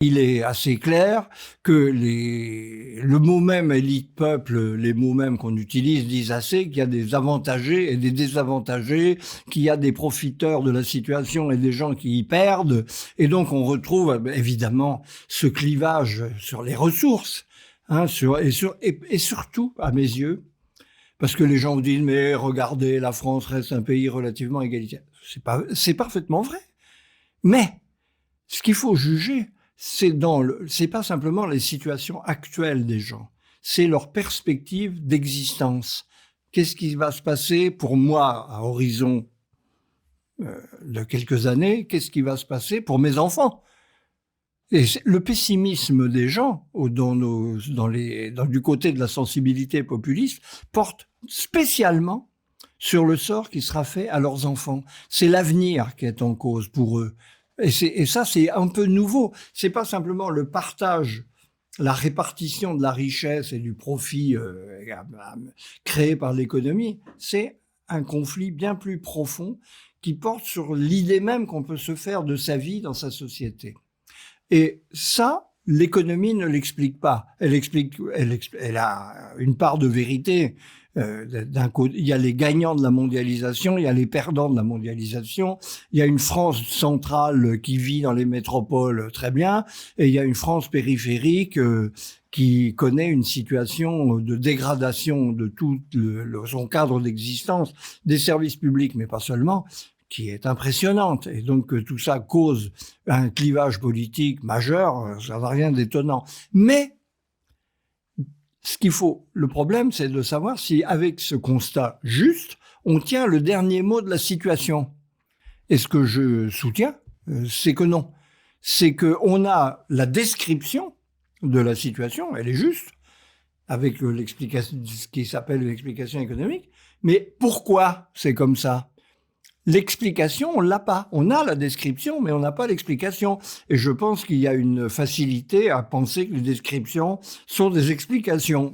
Il est assez clair que le mot même élite-peuple, les mots mêmes qu'on utilise disent assez qu'il y a des avantagés et des désavantagés, qu'il y a des profiteurs de la situation et des gens qui y perdent. Et donc on retrouve évidemment ce clivage sur les ressources, hein, et surtout, à mes yeux, parce que les gens vous disent mais regardez, la France reste un pays relativement égalitaire. C'est parfaitement vrai. Mais ce qu'il faut juger, c'est pas simplement les situations actuelles des gens, c'est leur perspective d'existence. Qu'est-ce qui va se passer pour moi à horizon de quelques années? Qu'est-ce qui va se passer pour mes enfants? Et le pessimisme des gens du côté de la sensibilité populiste porte spécialement sur le sort qui sera fait à leurs enfants. C'est l'avenir qui est en cause pour eux. Et ça, c'est un peu nouveau. C'est pas simplement le partage, la répartition de la richesse et du profit créé par l'économie. C'est un conflit bien plus profond qui porte sur l'idée même qu'on peut se faire de sa vie dans sa société. Et ça, l'économie ne l'explique pas. Elle a une part de vérité. D'un côté, il y a les gagnants de la mondialisation, il y a les perdants de la mondialisation, il y a une France centrale qui vit dans les métropoles très bien, et il y a une France périphérique qui connaît une situation de dégradation de tout son cadre d'existence, des services publics, mais pas seulement, qui est impressionnante. Et donc tout ça cause un clivage politique majeur, ça n'a rien d'étonnant. Mais le problème, c'est de savoir si, avec ce constat juste, on tient le dernier mot de la situation. Et ce que je soutiens, c'est que non. C'est qu'on a la description de la situation, elle est juste, avec l'explication, ce qui s'appelle l'explication économique, mais pourquoi c'est comme ça ? L'explication, on l'a pas. On a la description, mais on n'a pas l'explication. Et je pense qu'il y a une facilité à penser que les descriptions sont des explications.